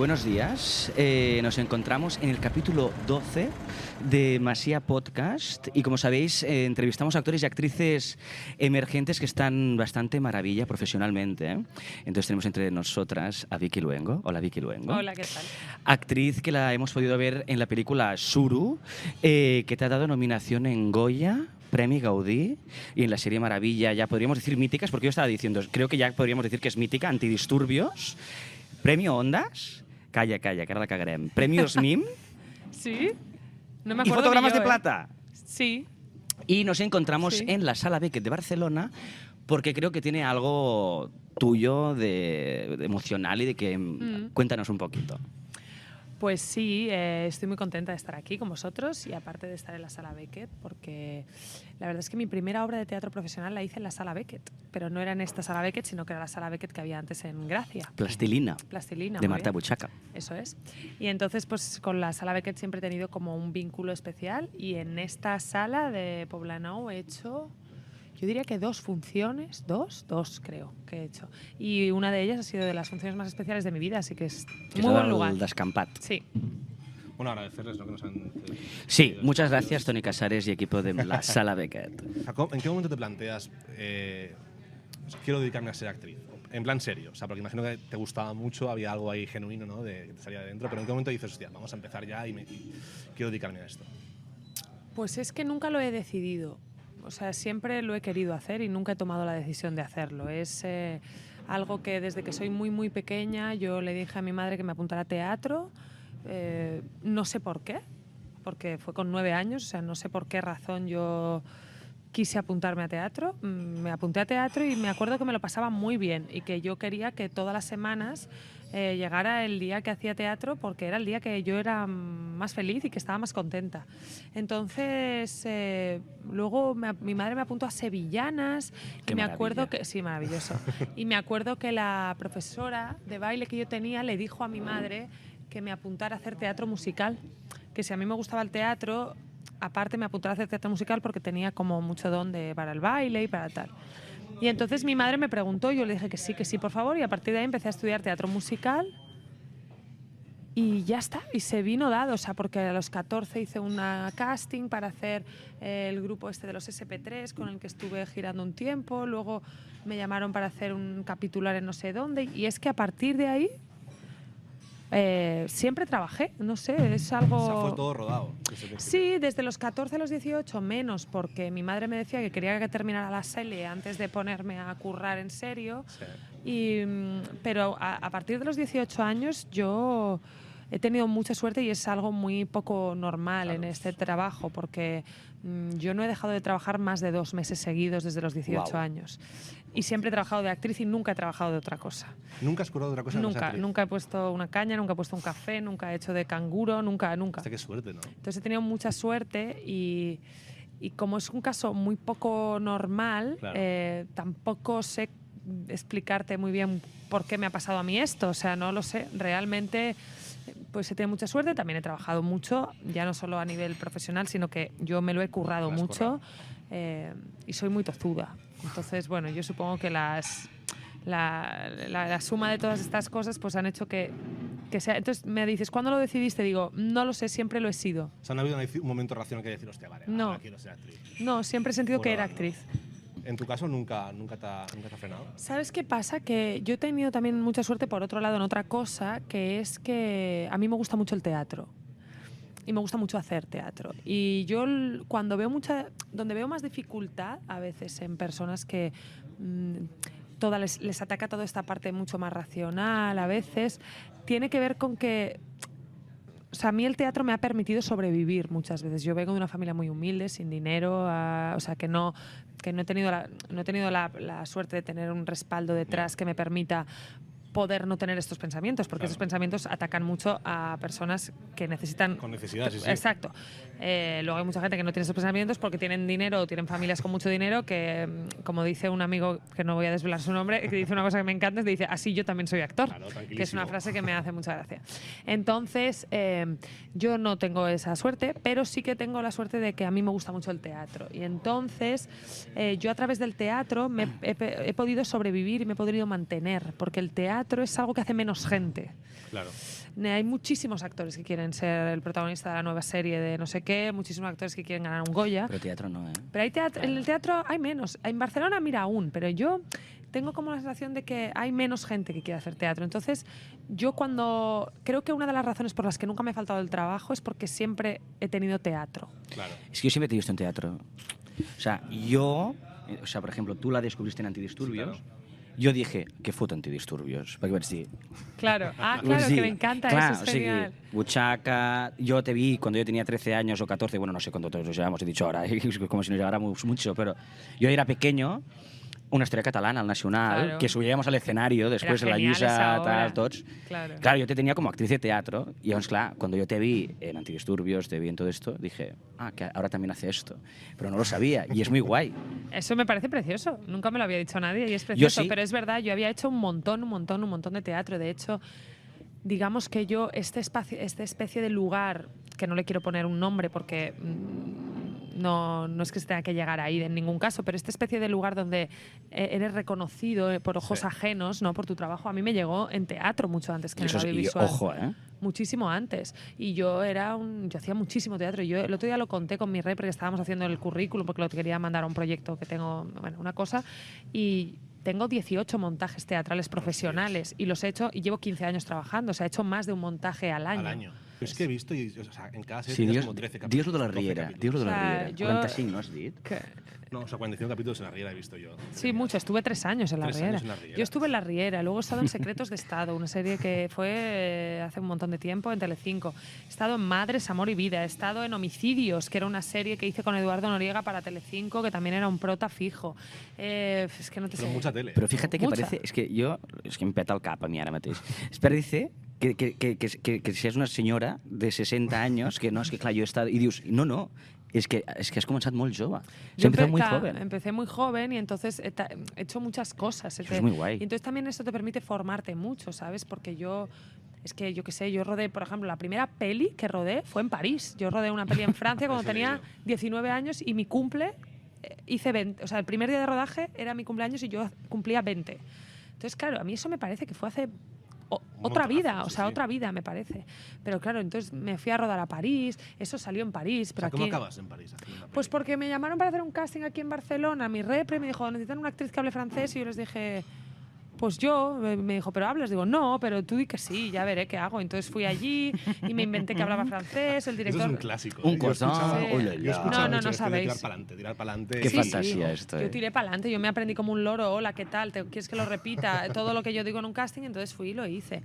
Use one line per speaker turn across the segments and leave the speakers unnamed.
Buenos días. Nos encontramos en el capítulo 12 de Masía Podcast y, como sabéis, entrevistamos a actores y actrices emergentes que están bastante maravilla profesionalmente. Entonces tenemos entre nosotras a Vicky Luengo. Hola, Vicky Luengo.
Hola, ¿qué tal?
Actriz que la hemos podido ver en la película Suru, que te ha dado nominación en Goya, Premi Gaudí, y en la serie Maravilla, ya podríamos decir míticas, porque yo estaba diciendo, creo que ya podríamos decir que es mítica, Antidisturbios, Premio Ondas, calla, que ahora la cagarem, Premios MIM
¿Sí? No me
y
acuerdo
Fotogramas
ni yo,
de Plata.
Sí.
Y nos encontramos
Sí.
en la Sala Beckett de Barcelona porque creo que tiene algo tuyo de emocional y de que... Cuéntanos un poquito.
Pues sí, estoy muy contenta de estar aquí con vosotros y aparte de estar en la Sala Beckett, porque la verdad es que mi primera obra de teatro profesional la hice en la Sala Beckett, pero no era en esta Sala Beckett, sino que era la Sala Beckett que había antes en Gracia.
Plastilina,
Plastilina.
de
muy
Marta
bien.
Buchaca.
Eso es. Y entonces, pues con la Sala Beckett siempre he tenido como un vínculo especial y en esta sala de Poblenou he hecho... Yo diría que 2 funciones, dos creo que he hecho. Y una de ellas ha sido de las funciones más especiales de mi vida, así que es
Que
muy
és
buen
el
lugar.
Descampat.
Sí.
Bueno, agradecerles, ¿no?, que nos han...
Sí, muchas gracias, Toni Casares y equipo de la Sala Beckett.
¿En qué momento te planteas, quiero dedicarme a ser actriz? En plan serio, o sea, porque imagino que te gustaba mucho, había algo ahí genuino, ¿no?, de que te salía de dentro, pero ¿en qué momento dices, hostia, vamos a empezar ya y quiero dedicarme a esto?
Pues es que nunca lo he decidido. O sea, siempre lo he querido hacer y nunca he tomado la decisión de hacerlo. Es algo que desde que soy muy pequeña yo le dije a mi madre que me apuntara a teatro. No sé por qué, porque fue con 9 años, o sea, no sé por qué razón yo quise apuntarme a teatro. Me apunté a teatro y me acuerdo que me lo pasaba muy bien y que yo quería que todas las semanas llegara el día que hacía teatro porque era el día que yo era más feliz y que estaba más contenta. Entonces, luego mi madre me apuntó a Sevillanas.
Qué
y me
maravilla.
acuerdo que sí, maravilloso. Y me acuerdo que la profesora de baile que yo tenía le dijo a mi madre que me apuntara a hacer teatro musical, que si a mí me gustaba el teatro, aparte me apuntara a hacer teatro musical porque tenía como mucho don para el baile y para tal. Y entonces mi madre me preguntó, yo le dije que sí, por favor, y a partir de ahí empecé a estudiar teatro musical y ya está, y se vino dado, o sea, porque a los 14 hice una casting para hacer el grupo este de los SP3 con el que estuve girando un tiempo, luego me llamaron para hacer un capitular en no sé dónde, y es que a partir de ahí siempre trabajé, no sé, es algo...
O sea, fue todo rodado.
Sí, desde los 14 a los 18 menos, porque mi madre me decía que quería que terminara la serie antes de ponerme a currar en serio. Sí. Pero a partir de los 18 años yo he tenido mucha suerte y es algo muy poco normal, claro, en este trabajo, porque yo no he dejado de trabajar más de 2 meses seguidos desde los 18 años. Y siempre he trabajado de actriz y nunca he trabajado de otra cosa.
¿Nunca has curado de otra cosa?
Nunca he puesto una caña, nunca he puesto un café, nunca he hecho de canguro, nunca.
Hasta qué suerte, ¿no?
Entonces he tenido mucha suerte y como es un caso muy poco normal, claro, tampoco sé explicarte muy bien por qué me ha pasado a mí esto. O sea, no lo sé. Realmente pues he tenido mucha suerte. También he trabajado mucho, ya no solo a nivel profesional, sino que yo me lo he currado mucho y soy muy tozuda. Entonces, bueno, yo supongo que la suma de todas estas cosas pues han hecho que sea... Entonces me dices, ¿cuándo lo decidiste? Digo, no lo sé, siempre lo he sido.
O sea, no ha habido un momento racional que decir, hostia, vale,
no,
quiero ser actriz.
No, siempre he sentido que era actriz.
¿En tu caso nunca te ha frenado?
¿Sabes qué pasa? Que yo he tenido también mucha suerte, por otro lado, en otra cosa, que es que a mí me gusta mucho el teatro. Y me gusta mucho hacer teatro. Y yo cuando veo donde veo más dificultad, a veces en personas que les ataca toda esta parte mucho más racional, a veces, tiene que ver con que... O sea, a mí el teatro me ha permitido sobrevivir muchas veces. Yo vengo de una familia muy humilde, sin dinero, o sea, que no he tenido la suerte de tener un respaldo detrás que me permita poder no tener estos pensamientos, porque estos pensamientos atacan mucho a personas que necesitan...
Con necesidades, sí.
Exacto. Luego hay mucha gente que no tiene estos pensamientos porque tienen dinero o tienen familias con mucho dinero que, como dice un amigo, que no voy a desvelar su nombre, que dice una cosa que me encanta, dice, así yo también soy actor, claro, que es una frase que me hace mucha gracia. Entonces, yo no tengo esa suerte, pero sí que tengo la suerte de que a mí me gusta mucho el teatro. Y entonces, yo a través del teatro he podido sobrevivir y me he podido mantener, porque el teatro teatro es algo que hace menos gente.
Claro.
Hay muchísimos actores que quieren ser el protagonista de la nueva serie de no sé qué, muchísimos actores que quieren ganar un Goya.
Pero teatro no, ¿eh?
Pero hay en el teatro hay menos. En Barcelona, mira, aún, pero yo tengo como la sensación de que hay menos gente que quiere hacer teatro. Entonces, yo creo que una de las razones por las que nunca me ha faltado el trabajo es porque siempre he tenido teatro.
Claro.
Es que yo siempre te he visto en teatro. O sea, por ejemplo, tú la descubriste en Antidisturbios.
Sí, claro.
Jo dije, què fot Antidisturbios? Perquè vaig dir...
Claro,
Vaig
que
dir,
me encanta,
clar,
eso es genial.
Buchaca, yo te vi cuando yo tenía 13 años o 14, bueno, no sé cuánto nos llevamos, he dicho ahora, como si nos lleváramos mucho, pero yo era pequeño, una historia catalana al Nacional,
Claro.
que subíamos al escenario después de la
genial esa
Lluïsa,
obra.
tal, tots.
Claro.
Claro, yo te tenía como actriz de teatro, y entonces, claro, cuando yo te vi en Antidisturbios, te vi en todo esto, dije, que ahora también hace esto. Pero no lo sabía, y es muy guay.
Eso me parece precioso. Nunca me lo había dicho nadie y es precioso.
sí.
Pero es verdad, yo había hecho un montón de teatro. De hecho, digamos que yo, esta especie de lugar, que no le quiero poner un nombre porque no es que se tenga que llegar ahí en ningún caso, pero esta especie de lugar donde eres reconocido por ojos ajenos, ¿no? Por tu trabajo, a mí me llegó en teatro mucho antes que en el audiovisual.
Ojo, ¿eh?
Muchísimo antes. Y yo hacía muchísimo teatro. Yo el otro día lo conté con mi rey porque estábamos haciendo el currículum porque lo quería mandar a un proyecto que tengo, bueno, una cosa, y tengo 18 montajes teatrales profesionales y los he hecho y llevo 15 años trabajando. O sea, he hecho más de un montaje al año.
Al año. Es que he visto, o sea, en cada serie
Sí,
tienes como 13 capítulos.
Dios lo de la
12
Riera,
capítulos.
Dios lo de la
O sea,
Riera.
yo-
45, ¿no has dit?
No, o sea, 45 capítulos en la Riera he visto yo.
Sí, mucho. Estuve 3 años en la
3
Riera.
años en La Riera.
Yo estuve en la Riera, luego he estado en Secretos de Estado, una serie que fue hace un montón de tiempo en Telecinco. He estado en Madres, Amor y Vida. He estado en Homicidios, que era una serie que hice con Eduardo Noriega para Telecinco, que también era un prota fijo. Es que no te
Pero
sé.
mucha tele.
Però fíjate que
Mucha.
parece... És que em peta el cap a mi ara mateix. Es parece que si és una senyora de 60 anys, que no, és que clar, jo he estat... I dius, no, es que has començat molt jove.
Yo
Empezó muy
claro,
joven.
empecé muy joven y entonces he hecho muchas cosas.
Eso es muy guay.
Y entonces también eso te permite formarte mucho, ¿sabes? Porque es que yo qué sé, yo rodé, por ejemplo, la primera peli que rodé fue en París. Yo rodé una peli en Francia cuando tenía 19 años y mi cumple hice 20. O sea, el primer día de rodaje era mi cumpleaños y yo cumplía 20. Entonces, claro, a mí eso me parece que fue hace otra vida, o sea, otra vida me parece. Pero claro, entonces me fui a rodar a París, eso salió en París.
O
Pero
sea, ¿cómo
aquí,
acabas en París haciendo una
pues
peli?
porque me llamaron para hacer un casting aquí en Barcelona, mi repre me dijo, necesitan una actriz que hable francés, y yo les dije, pues yo, me dijo, ¿pero hablas? Digo, no, pero tú di que sí, ya veré qué hago. Entonces fui allí y me inventé que hablaba francés, el director...
Eso es un clásico.
Un
Yo
croissant,
escuchaba-
oh la
yo
la.
escuchaba
No,
mucho
no
esto de
sabéis.
tirar para adelante.
Qué fantasía esto,
Yo tiré para adelante, yo me aprendí como un loro, hola, ¿qué tal? ¿Quieres que lo repita? Todo lo que yo digo en un casting, entonces fui y lo hice.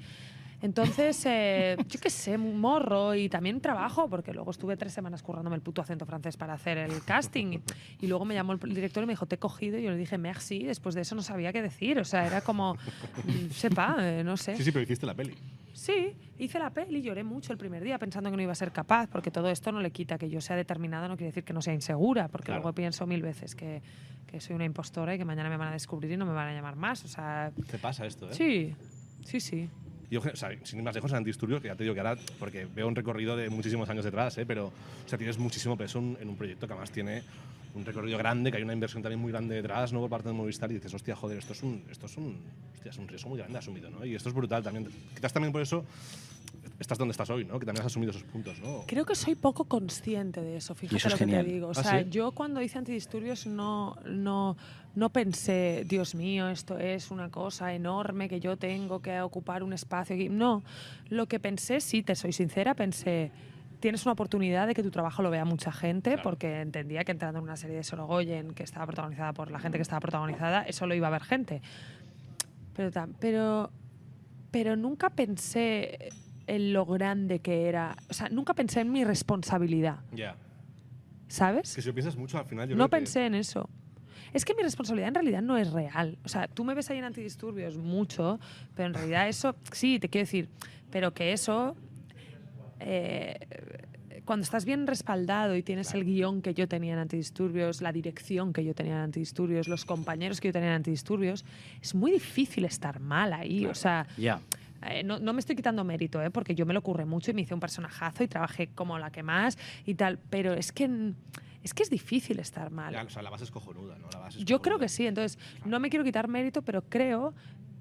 Entonces, yo qué sé, un morro y también trabajo, porque luego estuve 3 semanas currándome el puto acento francés para hacer el casting. Y luego me llamó el director y me dijo, te he cogido. Y yo le dije, merci. Después de eso no sabía qué decir. O sea, era como, sepa, no sé.
Sí, pero hiciste la peli.
Sí, hice la peli, lloré mucho el primer día pensando que no iba a ser capaz, porque todo esto no le quita que yo sea determinada, no quiere decir que no sea insegura, porque
Claro.
luego pienso 1000 veces que soy una impostora y que mañana me van a descubrir y no me van a llamar más. O sea,
Te pasa esto, ¿eh?
sí.
Yo, o sea, sin ir más lejos, en Antidisturbios, que ya te digo que ahora, porque veo un recorrido de muchísimos años detrás, pero o sea, tienes muchísimo peso en un proyecto que además tiene un recorrido grande, que hay una inversión también muy grande detrás, ¿no? Por parte de Movistar, y dices, hostia, joder, esto es un riesgo muy grande asumido, ¿no? Y esto es brutal también. Quizás también por eso estás donde estás hoy, ¿no? Que también has asumido esos puntos, ¿no?
Creo que soy poco consciente de eso, fíjate
eso es
lo que
genial.
te digo. O
¿Ah,
sea,
sí?
yo cuando hice Antidisturbios no pensé, Dios mío, esto es una cosa enorme que yo tengo que ocupar un espacio aquí. No, lo que pensé, sí, te soy sincera, pensé, tienes una oportunidad de que tu trabajo lo vea mucha gente,
Claro.
porque entendía que entrando en una serie de Sorogoyen que estaba protagonizada por la gente que estaba protagonizada, eso lo iba a ver gente. Pero nunca pensé en lo grande que era. O sea, nunca pensé en mi responsabilidad,
Ya.
¿sabes?
Que si lo piensas mucho, al final yo
No
creo que-
pensé en eso. Es que mi responsabilidad en realidad no es real. O sea, tú me ves ahí en Antidisturbios mucho, pero en realidad eso, sí, te quiero decir, pero que eso, cuando estás bien respaldado y tienes el guión que yo tenía en Antidisturbios, la dirección que yo tenía en Antidisturbios, los compañeros que yo tenía en Antidisturbios, es muy difícil estar mal ahí. O sea,
Ja.
no me estoy quitando mérito, porque yo me lo curré mucho y me hice un personajazo y trabajé como la que más y tal, pero es que es difícil estar mal.
Ya, o sea, la base es cojonuda, ¿no? La base es
Yo creo
cojonuda.
que sí, entonces no me quiero quitar mérito, pero creo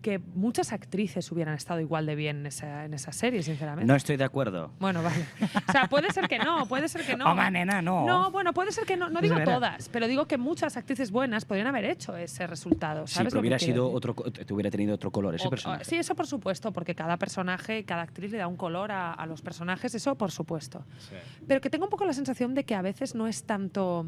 que muchas actrices hubieran estado igual de bien en esa serie, sinceramente.
No estoy de acuerdo.
Bueno, vale. O sea, puede ser que no, puede ser que no.
Hombre, nena, no.
No, bueno, puede ser que no. No digo
Es verdad.
todas, pero digo que muchas actrices buenas podrían haber hecho ese resultado.
Sí,
¿Sabes
pero
lo que
hubiera
quiero
sido
decir?
te hubiera tenido otro color ese personaje.
Sí, eso por supuesto, porque cada personaje, cada actriz le da un color a los personajes, eso por supuesto.
Sí.
Pero que tengo un poco la sensación de que a veces no es tanto...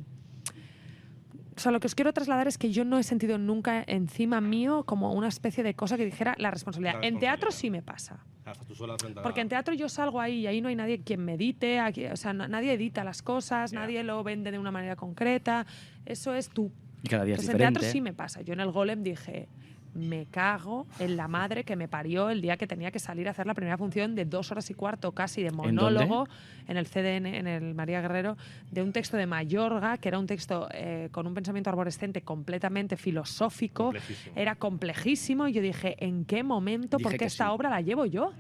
O sea, lo que os quiero trasladar es que yo no he sentido nunca encima mío como una especie de cosa que dijera la responsabilidad.
La
En teatro
responsabilidad.
sí me pasa.
Hasta tú sola frente a
Porque en teatro yo salgo ahí y ahí no hay nadie quien me edite, o sea, nadie edita las cosas,
Ya.
nadie lo vende de una manera concreta. Eso es tú.
Y cada día es
Entonces, en
diferente.
teatro sí me pasa. Yo en el Golem dije, me cago en la madre que me parió el día que tenía que salir a hacer la primera función de 2 horas y cuarto casi de monólogo en el CDN, en el María Guerrero, de un texto de Mayorga, que era un texto con un pensamiento arborescente completamente filosófico.
Complejísimo.
Era complejísimo y yo dije, ¿en qué momento?
Dije
Porque
que
esta
sí.
obra la llevo yo.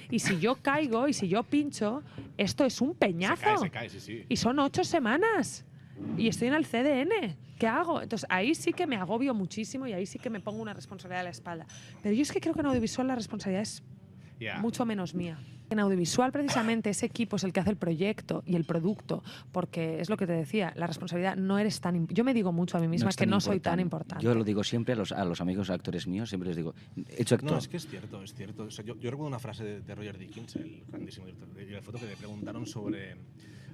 Y si yo caigo y si yo pincho, esto es un peñazo.
Se cae, sí, sí.
Y son 8 semanas. Y estoy en el CDN. ¿Qué hago? Entonces ahí sí que me agobio muchísimo y ahí sí que me pongo una responsabilidad a la espalda. Pero yo es que creo que en audiovisual la responsabilidad es
Ya.
mucho menos mía. En audiovisual precisamente ese equipo es el que hace el proyecto y el producto, porque es lo que te decía, la responsabilidad no eres tan... Yo me digo mucho a mí misma
es
que
tan
no soy tan importante.
Yo lo digo siempre a los amigos actores míos, siempre les digo, he hecho actor.
No, es que es cierto, es cierto. O sea, yo recuerdo una frase de Roger Dickens, el grandísimo director de foto, que le preguntaron sobre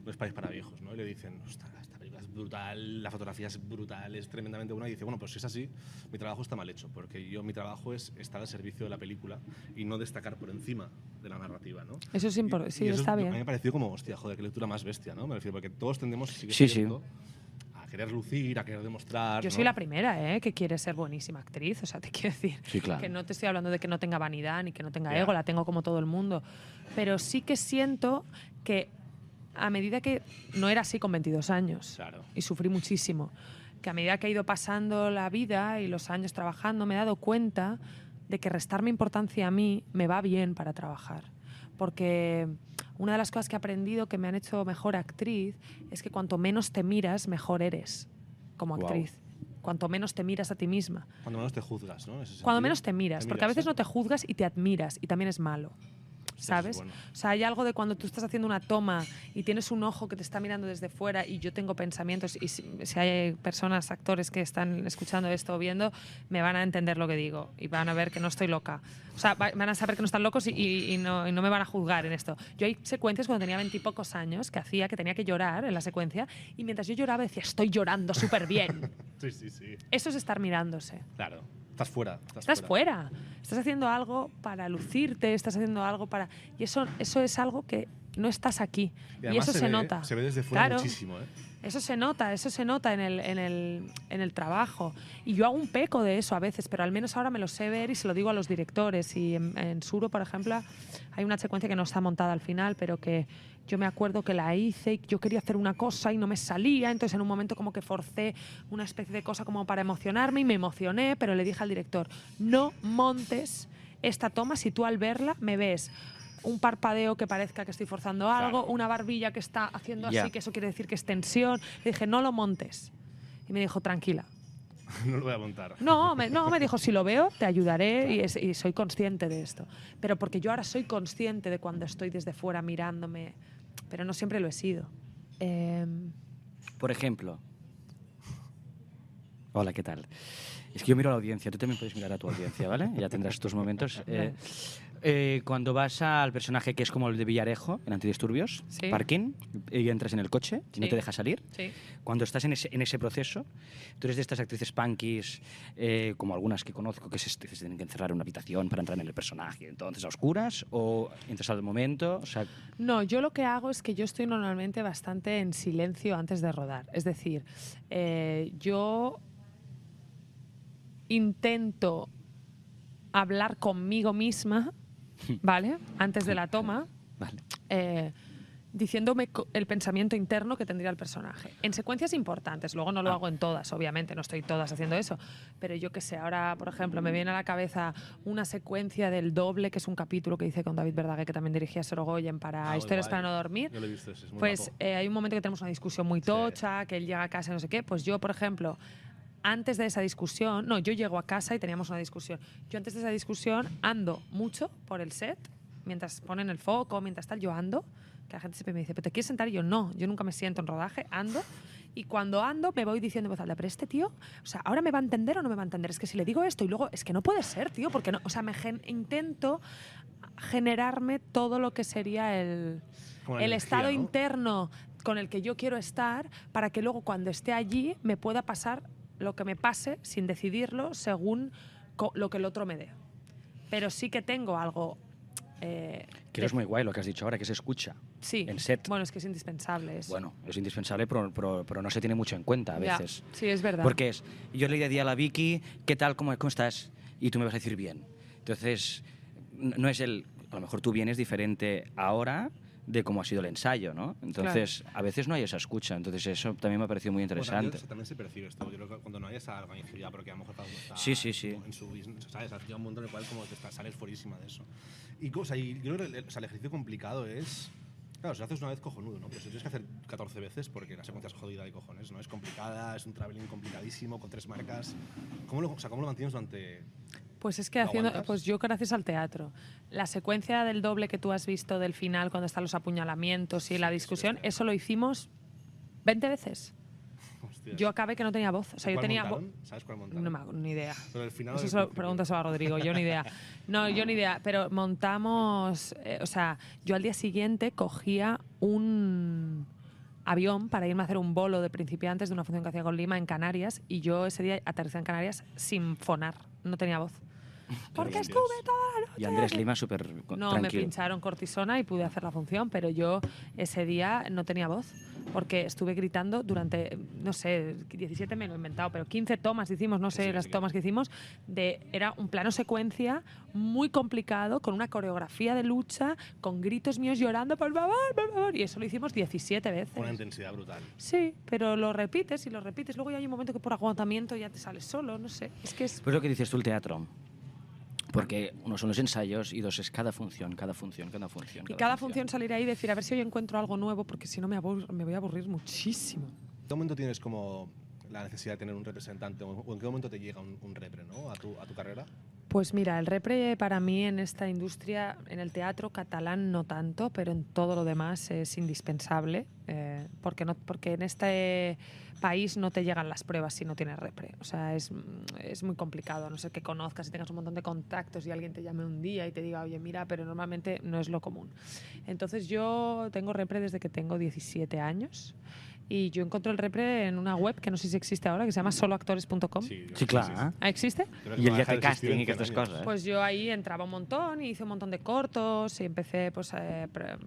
los países para viejos, ¿no? Y le dicen, ostras, esta película es brutal, la fotografía es brutal, es tremendamente buena. Y dice, bueno, pues si es así, mi trabajo está mal hecho, porque mi trabajo es estar al servicio de la película y no destacar por encima de la narrativa, ¿no?
Eso es importante, sí,
eso
está
a mí
bien.
me pareció como, hostia, joder, qué lectura más bestia, ¿no? Me refiero, porque todos tendemos,
Sí,
a querer lucir, a querer demostrar.
Yo
¿no?
soy la primera, que quiere ser buenísima actriz, o sea, te quiero decir
Sí, claro.
que no te estoy hablando de que no tenga vanidad ni que no tenga
Ya.
ego, la tengo como todo el mundo, pero sí que siento que a medida que no era así con 22 años
Claro.
y sufrí muchísimo, que a medida que ha ido pasando la vida y los años trabajando me he dado cuenta de que restarme importancia a mí me va bien para trabajar. Porque una de las cosas que he aprendido que me han hecho mejor actriz es que cuanto menos te miras, mejor eres como
Guau.
actriz. Cuanto menos te miras a ti misma.
Cuando menos te juzgas, ¿no? En ese
Cuando
sentido.
menos te miras, porque a veces no te juzgas y te admiras y también es malo. ¿Sabes?
bueno.
O sea, hay algo de cuando tú estás haciendo una toma y tienes un ojo que te está mirando desde fuera y yo tengo pensamientos y si hay personas, actores que están escuchando esto o viendo, me van a entender lo que digo y van a ver que no estoy loca. O sea, van a saber que no están locos y no me van a juzgar en esto. Yo hay secuencias cuando tenía 20 y pocos años que tenía que llorar en la secuencia y mientras yo lloraba decía, estoy llorando súper bien.
Sí, sí, sí.
Eso es estar mirándose.
Claro. Estás fuera.
Estás fuera. Estás haciendo algo para lucirte, estás haciendo algo para... Y eso es algo que no estás aquí. Y,
además
eso se
ve,
nota.
Se ve desde fuera
Claro,
muchísimo, ¿eh?
eso se nota en el trabajo. Y yo hago un peco de eso a veces, pero al menos ahora me lo sé ver y se lo digo a los directores. Y en Suro, por ejemplo, hay una secuencia que no está montada al final, pero que yo me acuerdo que la hice y yo quería hacer una cosa y no me salía, entonces en un momento como que forcé una especie de cosa como para emocionarme y me emocioné, pero le dije al director, no montes esta toma si tú al verla me ves un parpadeo que parezca que estoy forzando algo,
Claro.
una barbilla que está haciendo así,
Ya.
que eso quiere decir que es tensión. Le dije, no lo montes. Y me dijo, tranquila.
No lo voy a montar.
No, me dijo, si lo veo, te ayudaré y soy consciente de esto. Pero porque yo ahora soy consciente de cuando estoy desde fuera mirándome, pero no siempre lo he sido.
Por ejemplo. Hola, ¿qué tal? Es que yo miro a la audiencia, tú también puedes mirar a tu audiencia, ¿vale? Ya tendrás tus momentos. Cuando vas al personaje que es como el de Villarejo, en Antidisturbios,
Sí.
parking, y entras en el coche y no
Sí.
te deja salir.
Sí.
Cuando estás en ese proceso, tú eres de estas actrices punkis, como algunas que conozco, que se tienen que encerrar en una habitación para entrar en el personaje, entonces a oscuras, o entras al momento, o sea,
No, yo lo que hago es que yo estoy normalmente bastante en silencio antes de rodar. Es decir, yo intento hablar conmigo misma, ¿vale? Antes de la toma,
vale.
diciéndome el pensamiento interno que tendría el personaje. En secuencias importantes, luego no lo hago en todas, obviamente, no estoy todas haciendo eso, pero yo que sé, ahora, por ejemplo, me viene a la cabeza una secuencia del Doble, que es un capítulo que hice con David Verdaguer, que también dirigía Sorogoyen para
muy
Historias
guay.
para no dormir.
Yo lo he visto, ese es muy
Pues
guapo.
hay un momento que tenemos una discusión muy tocha, que él llega a casa y no sé qué, pues yo, por ejemplo, antes de esa discusión, no, yo llego a casa y teníamos una discusión. Yo antes de esa discusión ando mucho por el set, mientras ponen el foco, mientras tal, yo ando, que la gente siempre me dice, ¿pero te quieres sentar? Y yo no, yo nunca me siento en rodaje, ando. Y cuando ando me voy diciendo en voz alta, pero este tío, o sea, ¿ahora me va a entender o no me va a entender? Es que si le digo esto y luego, es que no puede ser, tío, porque no, o sea, intento generarme todo lo que sería el
energía,
estado
¿no?
interno con el que yo quiero estar, para que luego cuando esté allí me pueda pasar lo que me pase sin decidirlo según lo que el otro me dé. Pero sí que tengo algo...
Que es muy guay lo que has dicho ahora, que se escucha
Sí,
en set.
bueno, es que es indispensable eso.
Bueno, es indispensable, pero no se tiene mucho en cuenta a
Ya,
veces.
sí, es verdad.
Porque yo le diría a la Vicky, ¿qué tal? ¿Cómo estás? Y tú me vas a decir bien. Entonces, no es a lo mejor tú vienes diferente ahora de cómo ha sido el ensayo, ¿no? Entonces, a veces no hay esa escucha. Entonces, eso también me ha parecido muy interesante.
También se percibe esto. Yo creo que cuando no hay esa organización, porque a lo mejor cada uno está
Sí.
en su business, ¿sabes? Llega un momento en el cual como sales fuerísima de eso. Y yo creo que el ejercicio complicado es... Claro, si lo haces una vez, cojonudo, ¿no? Pero si lo tienes que hacer 14 veces, porque la secuencia es jodida de cojones, ¿no? Es complicada, es un traveling complicadísimo, con 3 marcas. ¿Cómo lo mantienes durante...?
Pues es que
¿Lo
haciendo,
aguantas?
pues yo gracias al teatro. La secuencia del doble que tú has visto del final, cuando están los apuñalamientos y la discusión, eso lo hicimos 20 veces.
Hostias.
Yo acabé que no tenía voz. O sea, yo
¿Cuál
tenía
montaron? ¿Sabes cuál montaron?
No me hago ni idea.
Pero el final
Eso
del
se lo
principio.
pregúntaselo a Rodrigo, yo ni idea. No, yo ni idea. Pero montamos, o sea, yo al día siguiente cogía un avión para irme a hacer un bolo de principiantes de una función que hacía con Lima en Canarias, y yo ese día aterricé en Canarias sin fonar, no tenía voz. Porque
hostias.
estuve toda la noche.
Y Andrés Lima súper
No,
tranquilo.
me pincharon cortisona y pude hacer la función, pero yo ese día no tenía voz, porque estuve gritando durante, no sé, 17 me lo he inventado, pero 15 tomas hicimos, no sé,
Sí,
las
sí.
tomas que hicimos, era un plano secuencia muy complicado, con una coreografía de lucha, con gritos míos llorando, por favor, y eso lo hicimos 17 veces.
Una intensidad brutal.
Sí, pero lo repites y lo repites, luego ya hay un momento que por agotamiento ya te sales solo, no sé, es que es...
Pues lo que dices tú, el teatro. Porque uno son los ensayos y dos es cada función, cada función.
Y cada función salir ahí y decir, a ver si hoy encuentro algo nuevo, porque si no me voy a aburrir muchísimo.
¿En qué momento tienes como la necesidad de tener un representante o en qué momento te llega un repre, ¿no? a tu carrera?
Pues mira, el repre para mí en esta industria, en el teatro catalán no tanto, pero en todo lo demás es indispensable, porque en este país no te llegan las pruebas si no tienes repre. O sea, es muy complicado, a no ser que conozcas y tengas un montón de contactos y alguien te llame un día y te diga, oye, mira, pero normalmente no es lo común. Entonces yo tengo repre desde que tengo 17 años. Y yo encontré el repre en una web que no sé si existe ahora, que se llama soloactores.com.
Sí, claro.
¿Ah, existe?
Creo que
Y el
va a
día
dejar
de
de existir
casting
en
y que
100
estas
años.
cosas.
Pues yo ahí entraba un montón y hice un montón de cortos y empecé pues,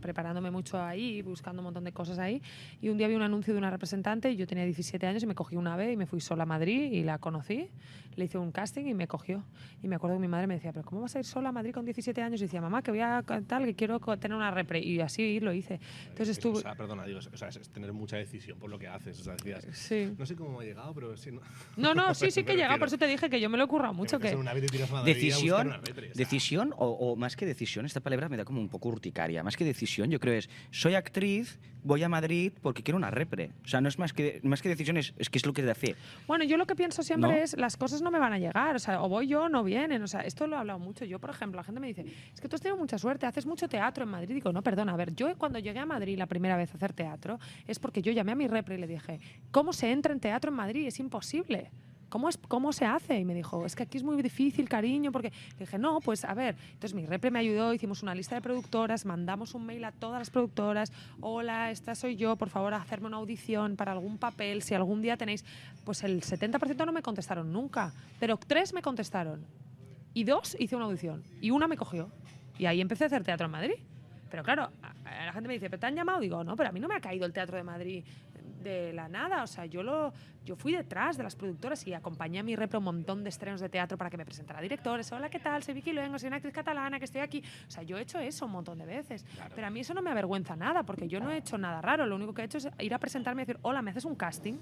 preparándome mucho ahí, buscando un montón de cosas ahí. Y un día vi un anuncio de una representante y yo tenía 17 años y me cogí una ave y me fui sola a Madrid y la conocí. Le hice un casting y me cogió. Y me acuerdo que mi madre me decía, ¿pero cómo vas a ir sola a Madrid con 17 años? Y decía, mamá, que voy a tal, que quiero tener una repre. Y así lo hice. Entonces estuve...
O sea, perdona, digo, o sea, es tener mucha decisión por lo que haces. O sea, decías,
Sí.
no sé cómo me ha llegado, pero sí.
No, sí que
Me
he llegado,
refiero.
por eso te dije que yo me lo he currado mucho.
Que
Que...
una vez te tiras a Madrid a buscar
Decisión,
una repre, o sea.
decisión o más que decisión, esta palabra me da como un poco urticaria. Más que decisión, yo creo es, soy actriz, voy a Madrid porque quiero una repre. O sea, no es más que decisión, es que es lo que te hace.
Bueno, yo lo que pienso siempre
¿No?
es, las cosas no me van a llegar, o sea, o voy yo o no vienen, o sea, esto lo he hablado mucho. Yo, por ejemplo, la gente me dice, es que tú has tenido mucha suerte, haces mucho teatro en Madrid. Digo, no, perdona, a ver, yo cuando llegué a Madrid la primera vez a hacer teatro, es porque yo llamé a mi repre y le dije, ¿cómo se entra en teatro en Madrid? Es imposible. ¿Cómo se hace? Y me dijo, es que aquí es muy difícil, cariño, porque le dije, no, pues a ver. Entonces mi repre me ayudó, hicimos una lista de productoras, mandamos un mail a todas las productoras, hola, esta soy yo, por favor, hacerme una audición para algún papel, si algún día tenéis... Pues el 70% no me contestaron nunca, pero 3 me contestaron. Y 2 hice una audición, y 1 me cogió. Y ahí empecé a hacer teatro en Madrid. Pero claro, la gente me dice, ¿pero te han llamado? Digo, no, pero a mí no me ha caído el Teatro de Madrid de la nada. O sea, yo fui detrás de las productoras y acompañé a mi repre a un montón de estrenos de teatro para que me presentara directores. Hola, ¿qué tal? Soy Vicky Luengo, soy una actriz catalana que estoy aquí. O sea, yo he hecho eso un montón de veces.
Claro.
Pero a mí eso no me avergüenza nada, porque yo no he hecho nada raro. Lo único que he hecho es ir a presentarme y decir, hola, ¿me haces un casting?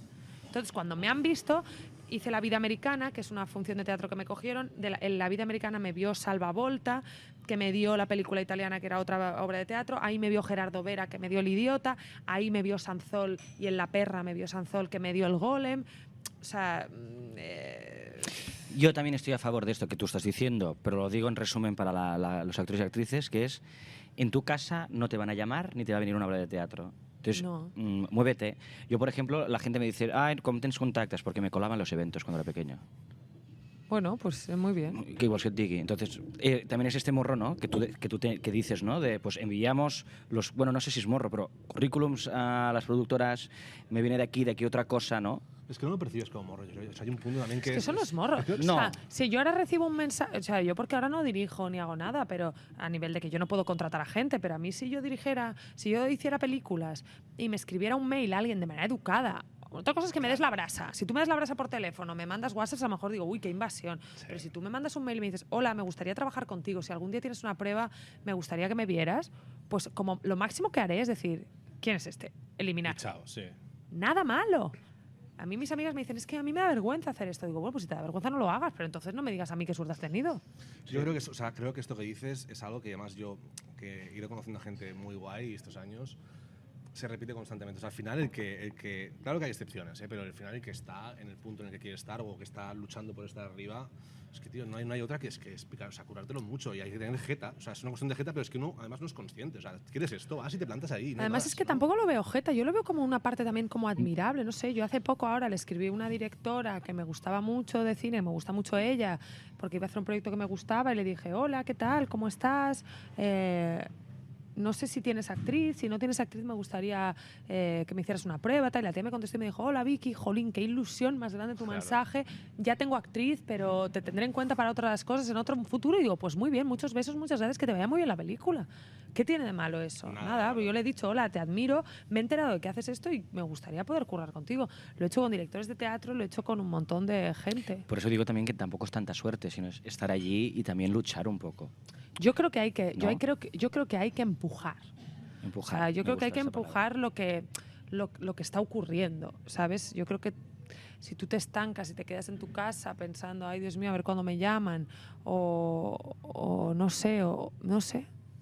Entonces, cuando me han visto, hice La Vida Americana, que es una función de teatro que me cogieron. En La Vida Americana me vio Salva Volta, que me dio la película italiana, que era otra obra de teatro. Ahí me vio Gerardo Vera, que me dio El Idiota. Ahí me vio Sanzol, y en La Perra me vio Sanzol, que me dio El Golem. O sea,
Yo también estoy a favor de esto que tú estás diciendo, pero lo digo en resumen para los actores y actrices, que es, en tu casa no te van a llamar ni te va a venir una obra de teatro. Entonces,
No.
muévete. Yo, por ejemplo, la gente me dice, ¿cómo tienes contactas? Porque me colaban los eventos cuando era pequeño.
bueno, pues muy bien.
Que igual que digui. Entonces, también es este morro, ¿no? Que dices, ¿no? De, pues enviamos los, bueno, no sé si es morro, pero currículums a las productoras, me viene de aquí otra cosa, ¿no?
Es que no lo percibes como morro. O sea, hay un punto también que...
Es que eso no es morro.
No.
O sea, si yo ahora recibo un mensaje, o sea, yo porque ahora no dirijo ni hago nada, pero a nivel de que yo no puedo contratar a gente, pero a mí si yo hiciera películas y me escribiera un mail a alguien de manera educada. Otra cosa es que me des la brasa. Si tú me das la brasa por teléfono, me mandas WhatsApp, a lo mejor digo, uy, qué invasión.
Sí.
Pero si tú me mandas un mail y me dices, hola, me gustaría trabajar contigo, si algún día tienes una prueba, me gustaría que me vieras, pues como lo máximo que haré es decir, ¿quién es este? Eliminar.
Y chao, sí.
Nada malo. A mí mis amigas me dicen, es que a mí me da vergüenza hacer esto. Digo, bueno, pues si te da vergüenza no lo hagas, pero entonces no me digas a mí qué suerte has tenido.
Yo creo que, o sea, creo que esto que dices es algo que además yo, que he ido conociendo a gente muy guay estos años, se repite constantemente. O sea, al final claro que hay excepciones, pero al final el que está en el punto en el que quiere estar o que está luchando por estar arriba, es que, tío, no hay otra que es picar, o sea, curártelo mucho y hay que tener jeta. O sea, es una cuestión de jeta, pero es que uno además no es consciente. O sea, quieres esto, vas y te plantas ahí. No hay
Además
más,
es que
¿no?
tampoco lo veo jeta, yo lo veo como una parte también como admirable, no sé, yo hace poco ahora le escribí a una directora que me gustaba mucho de cine, me gusta mucho ella, porque iba a hacer un proyecto que me gustaba y le dije, hola, ¿qué tal? ¿Cómo estás? No sé si tienes actriz, si no tienes actriz me gustaría que me hicieras una prueba, tal. Y la tía me contestó y me dijo, hola Vicky, jolín, qué ilusión más grande tu
Claro.
mensaje, ya tengo actriz, pero te tendré en cuenta para otras cosas en otro futuro. Y digo, pues muy bien, muchos besos, muchas gracias, que te vaya muy bien la película. ¿Qué tiene de malo eso? Nada,
Nada.
yo le he dicho, hola, te admiro, me he enterado de que haces esto y me gustaría poder currar contigo. Lo he hecho con directores de teatro, lo he hecho con un montón de gente.
Por eso digo también que tampoco es tanta suerte, sino es estar allí y también luchar un poco.
Yo creo que hay que,
¿No?
yo creo que hay que empujar.
Empujar.
O sea, yo
Me
creo que hay
gusta
que
esa palabra.
empujar lo que está ocurriendo, ¿sabes? Yo creo que si tú te estancas y te quedas en tu casa pensando, ay Dios mío, a ver cuándo me llaman, o no sé,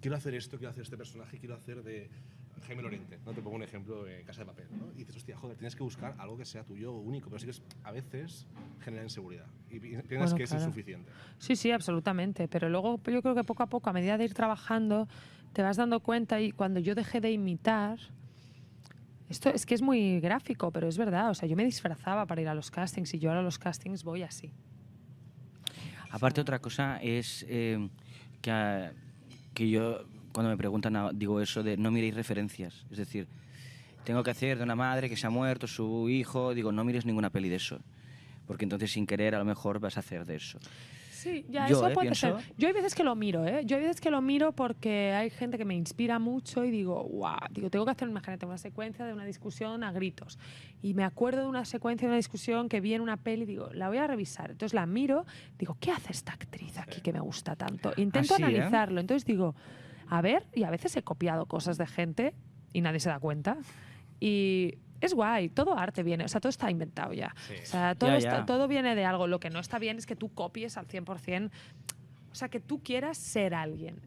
Quiero hacer esto, quiero hacer este personaje, quiero hacer de Jaime Lorente, ¿no? Te pongo un ejemplo de Casa de Papel, ¿no? Y dices, hostia, joder, tienes que buscar algo que sea tuyo único, pero sí que a veces genera inseguridad y piensas
Bueno,
que eso es
claro.
suficiente.
Sí, sí, absolutamente. Pero luego yo creo que poco a poco, a medida de ir trabajando, te vas dando cuenta y cuando yo dejé de imitar, esto es que es muy gráfico, pero es verdad. O sea, yo me disfrazaba para ir a los castings y yo ahora a los castings voy así.
Aparte, otra cosa es que yo, cuando me preguntan, digo eso de no miréis referencias. Es decir, tengo que hacer de una madre que se ha muerto, su hijo, digo, no mires ninguna peli de eso. Porque entonces, sin querer, a lo mejor vas a hacer de eso.
Sí, ya
Yo,
eso puede
pienso-
ser. Yo hay veces que lo miro, ¿eh? Yo hay veces que lo miro porque hay gente que me inspira mucho y digo, guau, digo, tengo que hacer, imagínate, una secuencia de una discusión a gritos. Y me acuerdo de una secuencia de una discusión que vi en una peli y digo, la voy a revisar. Entonces la miro, digo, ¿qué hace esta actriz aquí que me gusta tanto? Intento
Así, ¿eh?
analizarlo. Entonces digo, a ver, y a veces he copiado cosas de gente y nadie se da cuenta. Y es guay, todo arte viene, o sea, todo está inventado ya.
Sí.
O sea, todo,
Ya.
todo viene de algo. Lo que no está bien es que tú copies al 100%, o sea, que tú quieras ser alguien.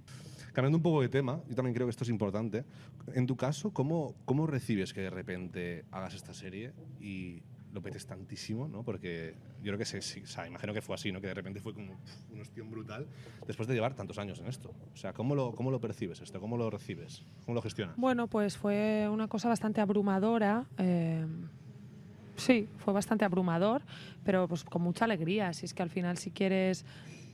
Cambiando un poco de tema, yo también creo que esto es importante. En tu caso, ¿cómo recibes que de repente hagas esta serie y lo petes tantísimo, ¿no? Porque yo creo que o sea, imagino que fue así, ¿no? Que de repente fue como un ostión brutal después de llevar tantos años en esto. O sea, ¿cómo lo percibes esto? ¿Cómo lo recibes? ¿Cómo lo gestionas?
Bueno, pues fue una cosa bastante abrumadora. Sí, fue bastante abrumador, pero pues con mucha alegría. Si es que al final, si quieres,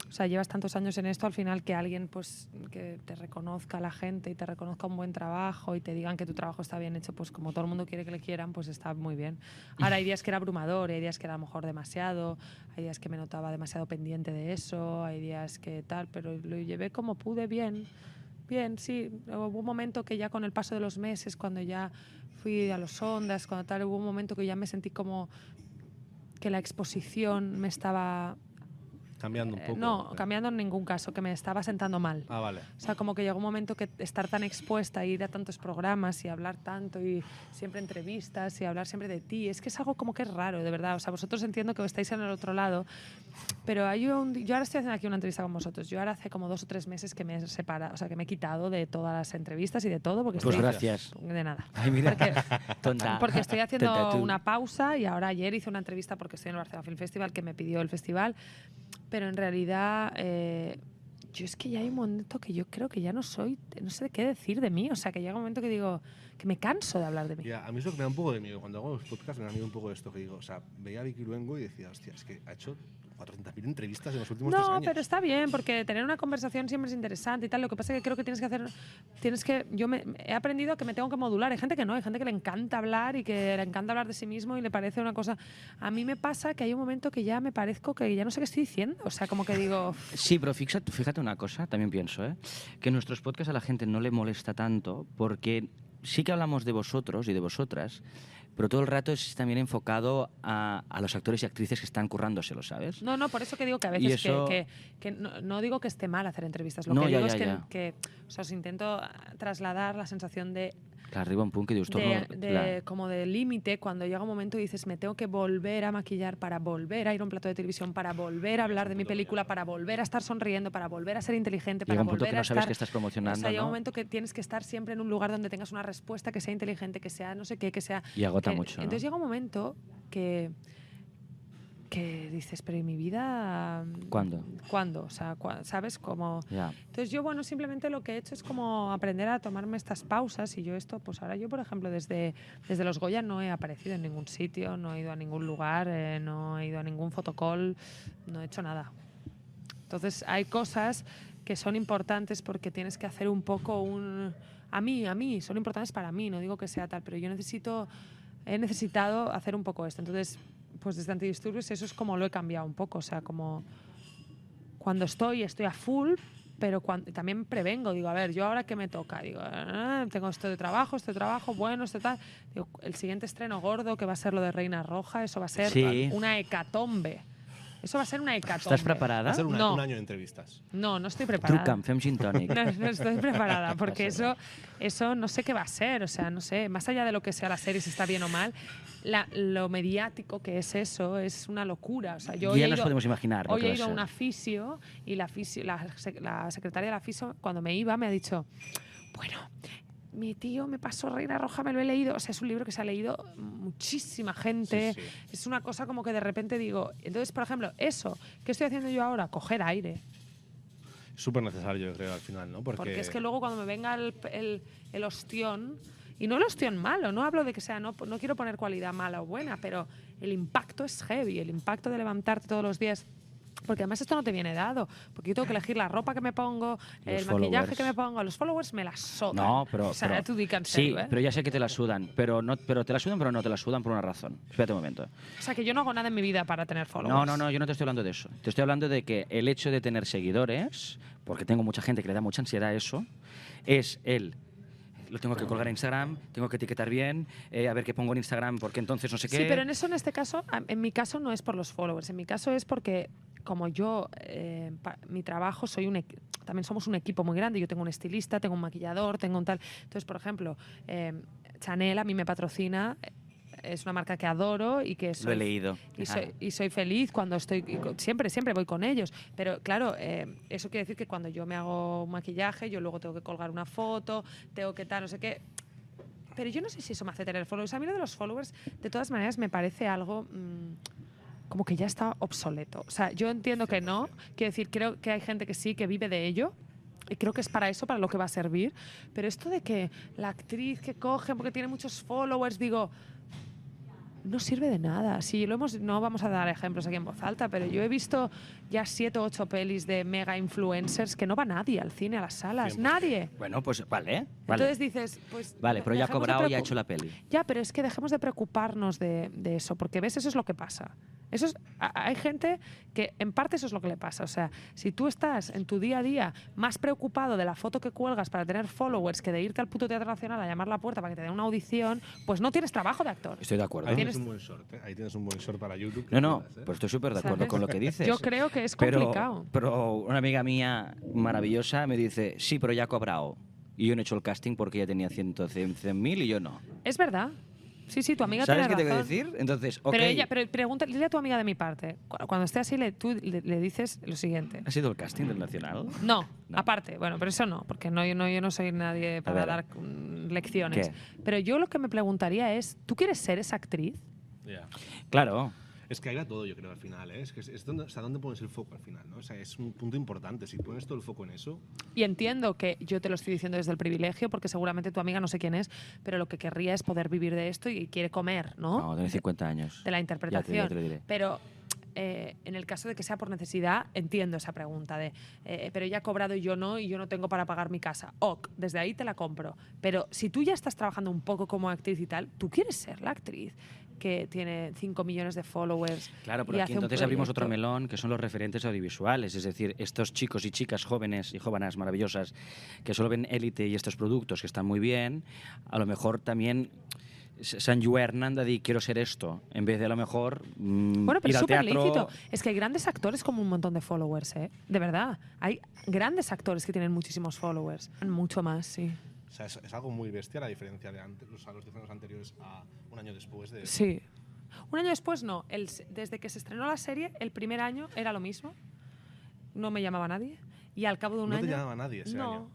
o sea, llevas tantos años en esto, al final que alguien, pues, que te reconozca a la gente y te reconozca un buen trabajo y te digan que tu trabajo está bien hecho, pues como todo el mundo quiere que le quieran, pues está muy bien. Ahora hay días que era abrumador, hay días que era a lo mejor demasiado, hay días que me notaba demasiado pendiente de eso, hay días que tal, pero lo llevé como pude bien. Bien, sí. Hubo un momento que ya con el paso de los meses, cuando ya fui a los Ondas, cuando tal, hubo un momento que ya me sentí como que la exposición me estaba
Cambiando un poco.
No, cambiando en ningún caso, que me estaba sentando mal.
Ah, vale.
O sea, como que llegó un momento que estar tan expuesta, ir a tantos programas y hablar tanto y siempre entrevistas y hablar siempre de ti, es que es algo como que es raro, de verdad. O sea, vosotros entiendo que estáis en el otro lado, pero yo ahora estoy haciendo aquí una entrevista con vosotros. Yo ahora hace como 2 o 3 meses que me he separado, o sea, que me he quitado de todas las entrevistas y de todo. Porque
Pues
estoy,
gracias.
De nada.
Ay, mira.
Tonta. Porque estoy haciendo
Tonta tú.
una pausa y ahora ayer hice una entrevista porque estoy en el Barcelona Film Festival, que me pidió el festival, pero en realidad yo es que ya hay un momento que yo creo que ya no sé de qué decir de mí, o sea, que llega un momento que digo que me canso de hablar de mí.
Ya, a mí es lo que me da un poco de miedo. Cuando hago los podcasts me da miedo un poco esto que digo. O sea, veía a Vicky Luengo y decía, hostia, es que ha hecho 400.000 entrevistas en los últimos 3 años.
No, pero está bien, porque tener una conversación siempre es interesante y tal. Lo que pasa es que creo que he aprendido que me tengo que modular. Hay gente que no, hay gente que le encanta hablar y que le encanta hablar de sí mismo y le parece una cosa. A mí me pasa que hay un momento que ya me parezco que ya no sé qué estoy diciendo. O sea, como que digo...
Sí, pero fíjate una cosa, también pienso, que nuestros podcasts a la gente no le molesta tanto porque sí que hablamos de vosotros y de vosotras, pero todo el rato es también enfocado a los actores y actrices que están currándoselo, ¿sabes?
No, por eso que digo que a
Y
veces
eso-
que no digo que esté mal hacer entrevistas. Lo
No,
que
ya,
digo
ya,
es
ya.
que o sea, os intento trasladar la sensación de
Que arriba un punt que dius, torno...
como de límite, cuando llega un momento y dices, me tengo que volver a maquillar para volver a ir a un plato de televisión, para volver a hablar de mi película, para volver a estar sonriendo, para volver a ser inteligente,
Llega
para
un punto
volver
que
a
no sabes
estar...
qué estás promocionando,
O sea, llega un
¿no?
momento que tienes que estar siempre en un lugar donde tengas una respuesta que sea inteligente, que sea no sé qué, que sea...
Y agota mucho, ¿no?
Entonces llega un momento que dices, pero ¿y mi vida?
¿Cuándo?
¿Cuándo? O sea, ¿sabes? Como...
Ya.
Entonces yo, bueno, simplemente lo que he hecho es como aprender a tomarme estas pausas y yo esto, pues ahora yo, por ejemplo, desde los Goya no he aparecido en ningún sitio, no he ido a ningún lugar, no he ido a ningún fotocall, no he hecho nada. Entonces hay cosas que son importantes porque tienes que hacer un poco A mí, son importantes para mí, no digo que sea tal, pero yo he necesitado hacer un poco esto. Entonces, pues desde Antidisturbios eso es como lo he cambiado un poco, o sea, como cuando estoy a full, pero también prevengo, digo, a ver, yo ahora qué me toca, digo, tengo esto de trabajo, bueno, esto tal, digo, el siguiente estreno gordo que va a ser lo de Reina Roja, eso va a ser
Sí.
una hecatombe. Eso va a ser una hecatombe.
¿Estás preparada?
Va a ser
No.
un año de entrevistas.
No estoy preparada.
Truca'm, fem gin tònic.
No estoy preparada, porque eso no sé qué va a ser, o sea, no sé, más allá de lo que sea la serie, si está bien o mal, lo mediático que es eso es una locura. O sea, yo
Ya nos podemos imaginar lo
Hoy
que va
he
a
ido a
ser.
una fisio y la secretaria de la fisio, cuando me iba, me ha dicho, bueno, mi tío me pasó Reina Roja, me lo he leído. O sea, es un libro que se ha leído muchísima gente.
Sí, sí.
Es una cosa como que de repente digo... Entonces, por ejemplo, eso, ¿qué estoy haciendo yo ahora? Coger aire.
Súper necesario, yo creo, al final, ¿no?
Porque es que luego cuando me venga el ostión, y no el ostión malo, no hablo de que sea, no quiero poner cualidad mala o buena, pero el impacto es heavy, el impacto de levantarte todos los días. Porque además esto no te viene dado, porque yo tengo que elegir la ropa que me pongo, el maquillaje
followers.
que me pongo, los followers me la sodan.
No, pero...
O sea,
pero
tú di que en
sí,
serio, ¿eh?
pero ya sé que te la sudan, pero te la sudan, pero no te la sudan por una razón. Espérate un momento.
O sea, que yo no hago nada en mi vida para tener followers.
No, yo no te estoy hablando de eso. Te estoy hablando de que el hecho de tener seguidores, porque tengo mucha gente que le da mucha ansiedad a eso, es lo tengo que colgar en Instagram, tengo que etiquetar bien, a ver qué pongo en Instagram, porque entonces no sé qué.
Sí, pero en este caso, en mi caso no es por los followers, en mi caso es porque como yo, mi trabajo, también somos un equipo muy grande, yo tengo un estilista, tengo un maquillador, tengo un tal... Entonces, por ejemplo, Chanel a mí me patrocina, es una marca que adoro y que soy...
Lo he leído.
Y soy feliz cuando estoy... Siempre voy con ellos. Pero claro, eso quiere decir que cuando yo me hago un maquillaje, yo luego tengo que colgar una foto, tengo que tal, no sé qué... Pero yo no sé si eso me hace tener followers. A mí lo de los followers, de todas maneras, me parece algo... como que ya está obsoleto. O sea, yo entiendo que no. Quiero decir, creo que hay gente que sí, que vive de ello. Y creo que es para eso, para lo que va a servir. Pero esto de que la actriz que coge porque tiene muchos followers, digo, no sirve de nada. Sí, no vamos a dar ejemplos aquí en voz alta, pero yo he visto ya 7 o 8 pelis de mega influencers que no va nadie al cine, a las salas.
100%.
Nadie.
Bueno, pues vale.
Entonces dices, pues...
Vale, pero ya ha
dejemos de
cobrado y ha hecho la peli.
Ya, pero es que dejemos de preocuparnos de eso, porque ves, eso es lo que pasa. Hay gente que en parte eso es lo que le pasa. O sea, si tú estás en tu día a día más preocupado de la foto que cuelgas para tener followers que de irte al puto Teatro Nacional a llamar a la puerta para que te den una audición, pues no tienes trabajo de actor.
Estoy de acuerdo.
Ahí tienes un buen short, ¿eh? Ahí tienes un buen short para YouTube.
No, pues estoy súper de acuerdo
¿Sabes?
con lo que dices.
Yo creo que es complicado.
Pero una amiga mía maravillosa me dice, sí, pero ya ha cobrado. Y yo no he hecho el casting porque ella tenía 100.000 y yo no.
Es verdad. Sí, tu amiga
¿Sabes
tiene
qué te
razón.
quiero decir? Entonces, ok.
Pero pregúntale, dile a tu amiga de mi parte. Cuando esté así, tú le dices lo siguiente.
¿Ha sido el casting del Nacional?
No,
No.
aparte. Bueno, pero eso no, porque yo no soy nadie para
ver.
dar lecciones.
¿Qué?
Pero yo lo que me preguntaría es, ¿tú quieres ser esa actriz?
Ya.
Claro.
Es que hay de todo, yo creo, al final. ¿eh? Es que es donde, o sea, ¿dónde pones el foco al final? ¿no? O sea, es un punto importante. Si pones todo el foco en eso,
Y entiendo que yo te lo estoy diciendo desde el privilegio, porque seguramente tu amiga no sé quién es, pero lo que querría es poder vivir de esto y quiere comer, ¿no?
No, tiene 50 años.
De la interpretación.
Ya te lo diré.
Pero en el caso de que sea por necesidad, entiendo esa pregunta de, pero ella ha cobrado y yo no tengo para pagar mi casa. Ok, desde ahí te la compro. Pero si tú ya estás trabajando un poco como actriz y tal, tú quieres ser la actriz que tiene 5 millones de followers.
Claro,
y
pero aquí
hace un
entonces abrimos otro
proyecto.
melón, que son los referentes audiovisuales. Es decir, estos chicos y chicas jóvenes y jóvenes maravillosas que solo ven Élite y estos productos que están muy bien, a lo mejor también se enlluernan de decir, quiero ser esto, en vez de a lo mejor
Bueno, pero
ir
es
al
súper
teatro.
lícito. Es que hay grandes actores con un montón de followers, ¿eh? De verdad. Hay grandes actores que tienen muchísimos followers. Mucho más, sí.
o sea, es algo muy bestia la diferencia de antes, o sea, los 10 años anteriores a un año después de...
Sí. Un año después no. Desde que se estrenó la serie, el primer año era lo mismo. No me llamaba nadie. Y al cabo de un
No
año...
te llamaba nadie ese año.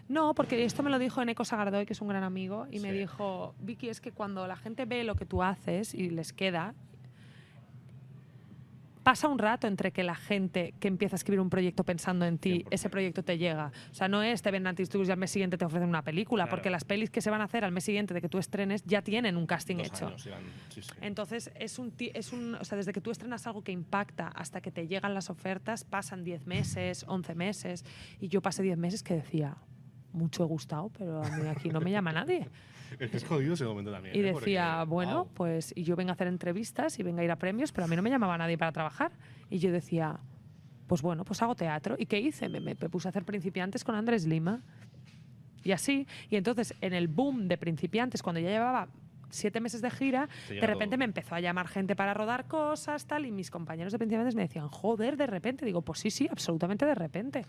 No, porque esto me lo dijo Eneco Sagardoy, que es un gran amigo, y me
Sí.
dijo, Vicky, es que cuando la gente ve lo que tú haces y les queda, pasa un rato entre que la gente que empieza a escribir un proyecto pensando en ti,
100%.
ese proyecto te llega. O sea, no es te ven Antistudios y al mes siguiente te ofrecen una película,
Claro.
porque las pelis que se van a hacer al mes siguiente de que tú estrenes ya tienen un casting
2
hecho.
años, Iván. Sí, sí.
Entonces, o sea, desde que tú estrenas algo que impacta hasta que te llegan las ofertas, pasan 10 meses, 11 meses. Y yo pasé 10 meses que decía, mucho he gustado, pero a mí aquí no me llama nadie.
Es jodido ese momento también.
Y
¿eh?
decía,
Porque,
bueno,
wow.
pues, y yo vengo a hacer entrevistas y vengo a ir a premios, pero a mí no me llamaba nadie para trabajar. Y yo decía, pues bueno, pues hago teatro. ¿Y qué hice? Me puse a hacer Principiantes con Andrés Lima. Y así. Y entonces, en el boom de Principiantes, cuando ya llevaba 7 meses de gira,
Te
de
llega
repente
todo.
me empezó a llamar gente para rodar cosas, tal, y mis compañeros de Principiantes me decían, joder, de repente. Digo, pues sí, absolutamente de repente.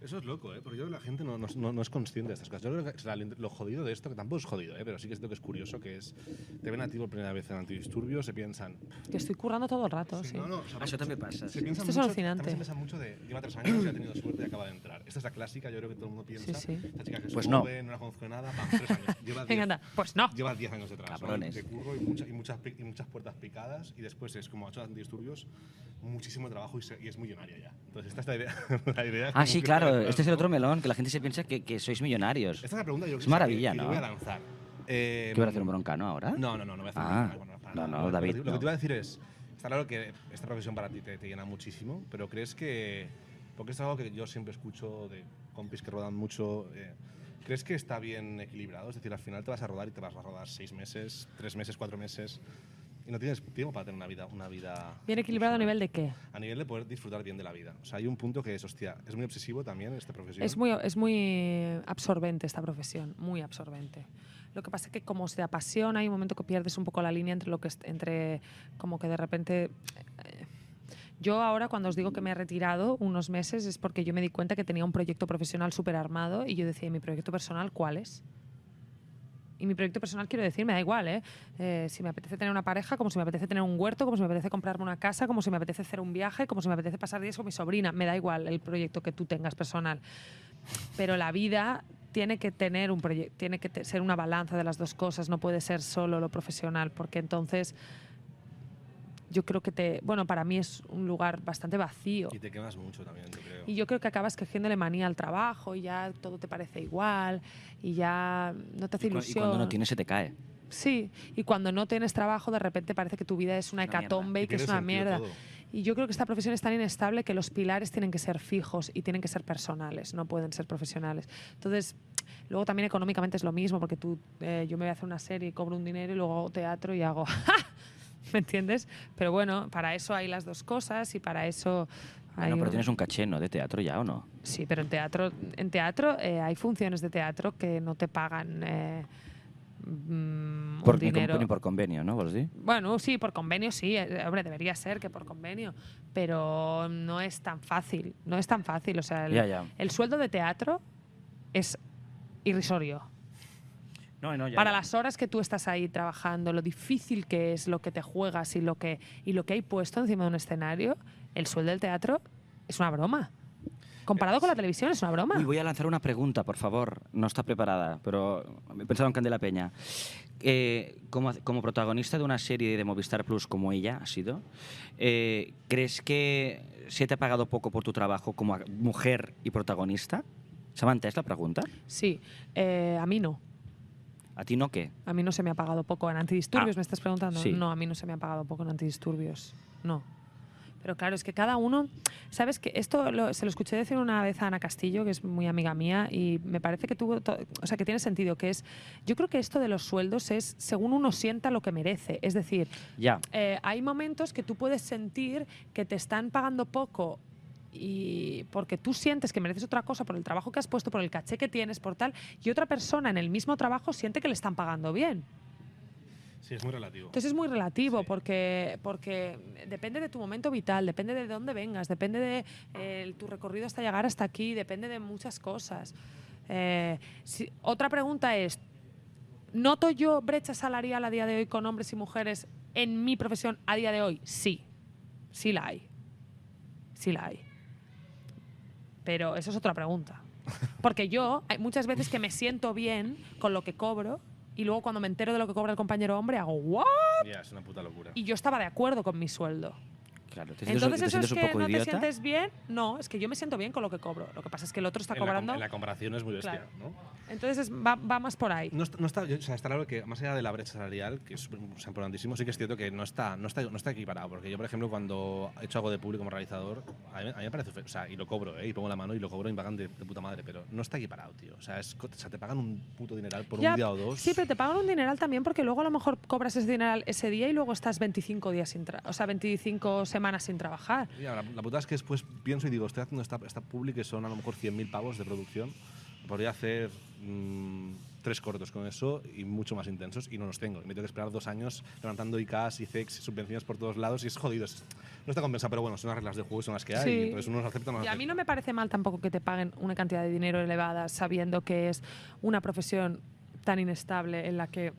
Eso es loco, ¿eh? Porque yo creo que la gente no es consciente de estas cosas. Yo creo que o sea, lo jodido de esto, que tampoco es jodido, ¿eh? Pero sí que es lo que es curioso, que es, te ven a ti por primera vez en Antidisturbios, se piensan...
Que estoy currando todo el rato, sí.
No, o sea,
Eso también pasa.
Se
sí.
piensan
Esto es
mucho,
alucinante.
también se piensa mucho de, lleva 3 años y ha tenido suerte y acaba de entrar. Esta es la clásica, yo creo que todo el mundo piensa.
Sí.
Esta chica que es
Pues no.
joven, no la conozco de nada, 3 años. Lleva 10,
Venga, anda. Pues no.
lleva 10 años detrás.
Cabrones.
¿no? De curro y muchas puertas picadas y después es como ha hecho Antidisturbios, muchísimo trabajo y es millonaria ya. Entonces esta es la idea. la idea
Ah,
como
sí,
que
claro.
para
Este es el
¿no?
otro melón, que la gente se piensa que sois millonarios.
Esta es la pregunta yo
Es maravilla,
que
¿no?
yo voy a lanzar.
¿Qué voy a hacer un broncano ahora?
No voy a hacer
Ah,
un broncano, para
no,
nada.
no, David,
Lo que
no.
te iba a decir es, está claro que esta profesión para ti te llena muchísimo, pero crees que, porque es algo que yo siempre escucho de compis que rodan mucho, ¿crees que está bien equilibrado? Es decir, al final te vas a rodar y te vas a rodar 6 meses, 3 meses, 4 meses y no tienes tiempo para tener una vida
Bien equilibrado a
personal.
nivel de qué.
A nivel de poder disfrutar bien de la vida. O sea, hay un punto que es, hostia, es muy obsesivo también esta profesión.
Es muy absorbente esta profesión, muy absorbente. Lo que pasa es que como se apasiona, hay un momento que pierdes un poco la línea entre lo que entre como que de repente yo ahora cuando os digo que me he retirado unos meses es porque yo me di cuenta que tenía un proyecto profesional súper armado y yo decía, ¿y mi proyecto personal cuál es? Y mi proyecto personal, quiero decir, me da igual, ¿eh? Si me apetece tener una pareja, como si me apetece tener un huerto, como si me apetece comprarme una casa, como si me apetece hacer un viaje, como si me apetece pasar días con mi sobrina. Me da igual el proyecto que tú tengas personal. Pero la vida tiene que tener un proyecto, tiene que ser una balanza de las dos cosas, no puede ser solo lo profesional, porque entonces yo creo que bueno, para mí es un lugar bastante vacío.
Y te quemas mucho también, yo creo.
Y yo creo que acabas cogiéndole manía al trabajo y ya todo te parece igual y ya no te hace
Y
ilusión.
cuando no tienes se te cae.
Sí, y cuando no tienes trabajo de repente parece que tu vida es una
Es una
hecatombe y que es
pierde
una
sentido
mierda.
todo.
Y yo creo que esta profesión es tan inestable que los pilares tienen que ser fijos y tienen que ser personales, no pueden ser profesionales. Entonces, luego también económicamente es lo mismo, porque yo me voy a hacer una serie y cobro un dinero y luego hago teatro y hago ¡ja! ¿me entiendes? Pero bueno, para eso hay las dos cosas y para eso... hay
Bueno, pero tienes un caché, ¿no? De teatro ya, ¿o no?
Sí, pero en teatro hay funciones de teatro que no te pagan un dinero.
Ni por convenio, ¿no? ¿Vos decís?
Bueno, sí, por convenio sí, hombre, debería ser que por convenio, pero no es tan fácil, no es tan fácil. O sea,
Ya.
el sueldo de teatro es irrisorio.
No, ya.
Para las horas que tú estás ahí trabajando, lo difícil que es, lo que te juegas y lo que hay puesto encima de un escenario, el sueldo del teatro es una broma. Comparado con la televisión es una broma.
Uy, voy a lanzar una pregunta, por favor. No está preparada, pero he pensado en Candela Peña. Como protagonista de una serie de Movistar Plus como ella ha sido, ¿crees que se te ha pagado poco por tu trabajo como mujer y protagonista? ¿Se mantén la pregunta?
Sí, a mí no.
¿A ti no qué?
A mí no se me ha pagado poco en antidisturbios, ¿me estás preguntando?
Sí.
No, a mí no se me ha pagado poco en antidisturbios. No. Pero claro, es que cada uno... ¿Sabes qué? Esto se lo escuché decir una vez a Ana Castillo, que es muy amiga mía, y me parece que que tiene sentido, que es... Yo creo que esto de los sueldos es según uno sienta lo que merece. Es decir,
Ya.
hay momentos que tú puedes sentir que te están pagando poco y porque tú sientes que mereces otra cosa por el trabajo que has puesto, por el caché que tienes, por tal, y otra persona en el mismo trabajo siente que le están pagando bien.
Sí, es muy relativo.
Entonces es muy relativo,
Sí.
porque depende de tu momento vital, depende de dónde vengas, depende de tu recorrido hasta llegar hasta aquí, depende de muchas cosas. Otra pregunta es, ¿noto yo brecha salarial a día de hoy con hombres y mujeres en mi profesión a día de hoy? Sí, sí la hay. Sí la hay. Pero eso es otra pregunta. Porque yo hay muchas veces que me siento bien con lo que cobro y luego cuando me entero de lo que cobra el compañero hombre hago ¿what?
Ya, es una puta locura.
Y yo estaba de acuerdo con mi sueldo.
Claro,
Entonces eso es
un
que
poco
no te
idiota.
sientes bien. No, es que yo me siento bien con lo que cobro. Lo que pasa es que el otro está
En
cobrando.
la comparación es muy bestia,
Claro.
¿no?
Entonces va más por ahí.
No está, o sea, está claro que más allá de la brecha salarial, que es o sea, importantísimo, sí que es cierto que no está equiparado. Porque yo, por ejemplo, cuando he hecho algo de público como realizador, a mí me parece, o sea, y lo cobro, y pongo la mano y lo cobro y me pagan de puta madre, pero no está equiparado, tío. O sea, te pagan un puto dineral por
Ya,
un día o dos.
Sí, pero te pagan un dineral también porque luego a lo mejor cobras ese dineral ese día y luego estás 25 días 25 semanas sin trabajar.
Ya, la puta es que después pienso y digo, estoy haciendo esta publi que son a lo mejor 100.000 pavos de producción. Podría hacer 3 cortos con eso y mucho más intensos y no los tengo. Y me tengo que esperar 2 años levantando ICAs y CEX y subvenciones por todos lados y es jodido. No está compensado, pero bueno, son las reglas de juego y son las que hay.
Sí.
Y entonces uno los acepta o no los
Y a mí
acepta.
no me parece mal tampoco que te paguen una cantidad de dinero elevada sabiendo que es una profesión tan inestable en la que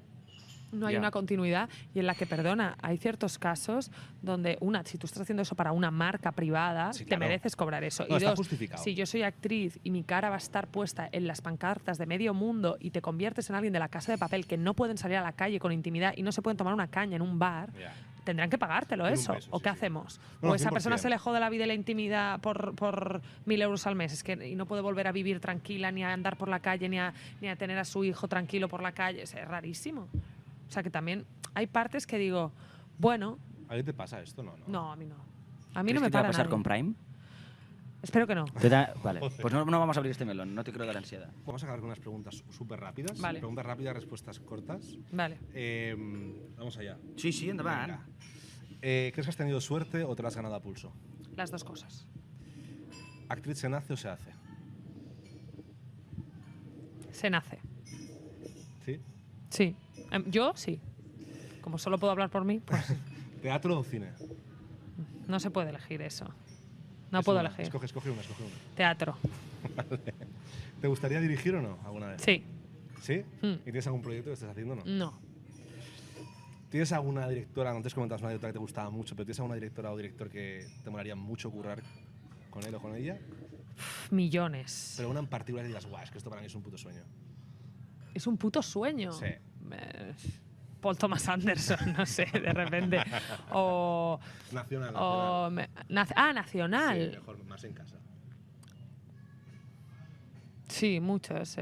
no hay
Ya.
una continuidad y en la que, perdona, hay ciertos casos donde, si tú estás haciendo eso para una marca privada,
Sí,
te
claro.
mereces cobrar eso.
No,
y
está
dos,
justificado.
si yo soy actriz y mi cara va a estar puesta en las pancartas de medio mundo y te conviertes en alguien de La Casa de Papel que no pueden salir a la calle con intimidad y no se pueden tomar una caña en un bar,
Ya.
tendrán que pagártelo
Con un
eso.
peso,
¿O
sí,
qué
sí.
hacemos?
No,
o esa
100%.
persona se le jode la vida y la intimidad por 1.000 euros al mes y no puede volver a vivir tranquila, ni a andar por la calle, ni a tener a su hijo tranquilo por la calle. Es rarísimo. O sea que también hay partes que digo, bueno,
¿A ti te pasa esto? No, no.
no, a mí no. A mí
¿Crees
no me
que te va a
para
pasar
nadie.
con Prime?
Espero que no.
Vale, pues no vamos a abrir este melón, no te quiero dar ansiedad.
Vamos a acabar con unas preguntas súper rápidas.
Vale.
Preguntas rápidas, respuestas cortas.
Vale.
Vamos allá.
Sí, endavant.
Venga. ¿Crees que has tenido suerte o te la has ganado a pulso?
Las dos cosas.
¿Actriz se nace o se hace?
Se nace.
¿Sí?
Sí. Yo sí. Como solo puedo hablar por mí, pues
¿Teatro o cine?
no se puede elegir eso. No
Es
puedo
una.
elegir.
Escoge una.
Teatro.
¿Te gustaría dirigir o no alguna vez?
Sí.
¿Sí?
Mm.
¿Y tienes algún proyecto que estés haciendo o no?
No.
¿Tienes alguna directora, no te has comentado una directora que te gustaba mucho, pero tienes alguna directora o director que te molaría mucho currar con él o con ella?
Millones.
Pero una en particular que digas, guau, es que esto para mí es un puto sueño.
Es un puto sueño.
Sí.
Paul Thomas Anderson, no sé, de repente. O.
Nacional.
o nacional.
Sí, mejor, más en casa.
Sí, muchos.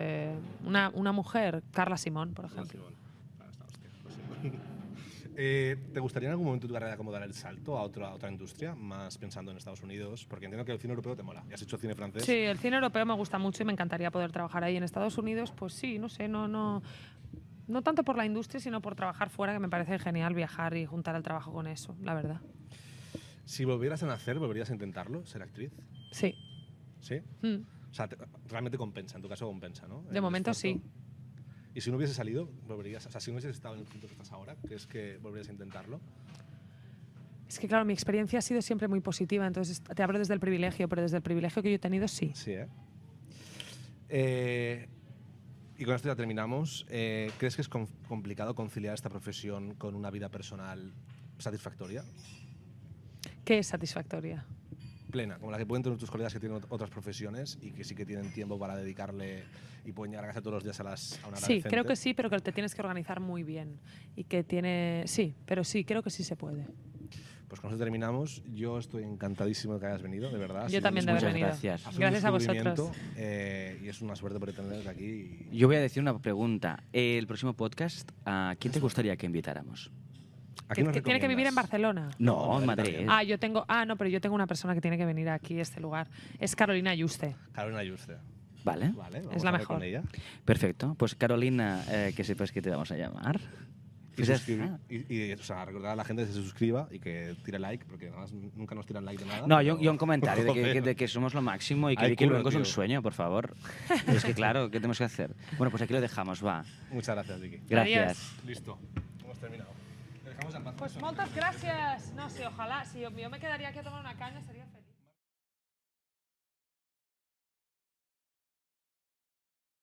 Una mujer, Carla Simón, por ejemplo.
Simón. Ah, está hostia, Simón. ¿Te gustaría en algún momento de tu carrera como dar el salto a otra industria, más pensando en Estados Unidos? Porque entiendo que el cine europeo te mola. ¿Y has hecho cine francés?
Sí, el cine europeo me gusta mucho y me encantaría poder trabajar ahí. En Estados Unidos, pues sí, no sé, no. No tanto por la industria, sino por trabajar fuera, que me parece genial viajar y juntar el trabajo con eso, la verdad.
Si volvieras a nacer, ¿volverías a intentarlo, ser actriz?
Sí.
¿Sí?
Mm.
O sea, realmente compensa, en tu caso compensa, ¿no?
De
El
momento
esfuerzo.
sí.
Y si no hubiese salido, volverías, o sea, si no hubieses estado en el punto que estás ahora, ¿crees que volverías a intentarlo?
Es que, claro, mi experiencia ha sido siempre muy positiva, entonces te hablo desde el privilegio, pero desde el privilegio que yo he tenido, sí.
Sí, ¿eh? Y con esto ya terminamos. ¿Crees que es complicado conciliar esta profesión con una vida personal satisfactoria?
¿Qué es satisfactoria?
Plena, como la que pueden tener tus colegas que tienen otras profesiones y que sí que tienen tiempo para dedicarle y pueden llegar a casa todos los días a una hora
Sí,
decente.
creo que sí, pero que te tienes que organizar muy bien. Y que tiene... Sí, pero sí, creo que sí se puede.
Pues con eso terminamos. Yo estoy encantadísimo de que hayas venido, de verdad. Ha
Yo
sido
también de haber
muchas
venido.
gracias.
ha sido un
Gracias a
descubrimiento,
vosotros.
y es una suerte poder tenerles aquí.
Yo voy a decir una pregunta. El próximo podcast, ¿a quién te gustaría que invitáramos?
¿A quién nos
Que tiene que vivir en
recomiendas?
Barcelona.
No, en
Madrid
Madrid.
también.
No, pero yo tengo una persona que tiene que venir aquí a este lugar. Es Carolina Yuste.
Carolina Yuste.
Vale,
Vale, vamos
Es la
a hablar
mejor.
con ella.
perfecto. Pues Carolina, que sepas que te vamos a llamar.
Y,
Pues ya
suscribir-
está.
o sea, recordar a la gente que se suscriba y que tire like, porque además nunca nos tiran like de nada.
No,
pero-
yo un comentario de
Joder.
de que somos lo máximo y que
Ay,
Vicky
curro,
luego es un
tío.
sueño, por favor. Es que claro, ¿qué tenemos que hacer? Bueno, pues aquí lo dejamos, va.
Muchas gracias, Vicky.
Gracias.
Listo. Hemos terminado. Te dejamos en paz.
Pues muchas gracias. No sé, ojalá. Si yo me quedaría aquí a tomar una caña, sería...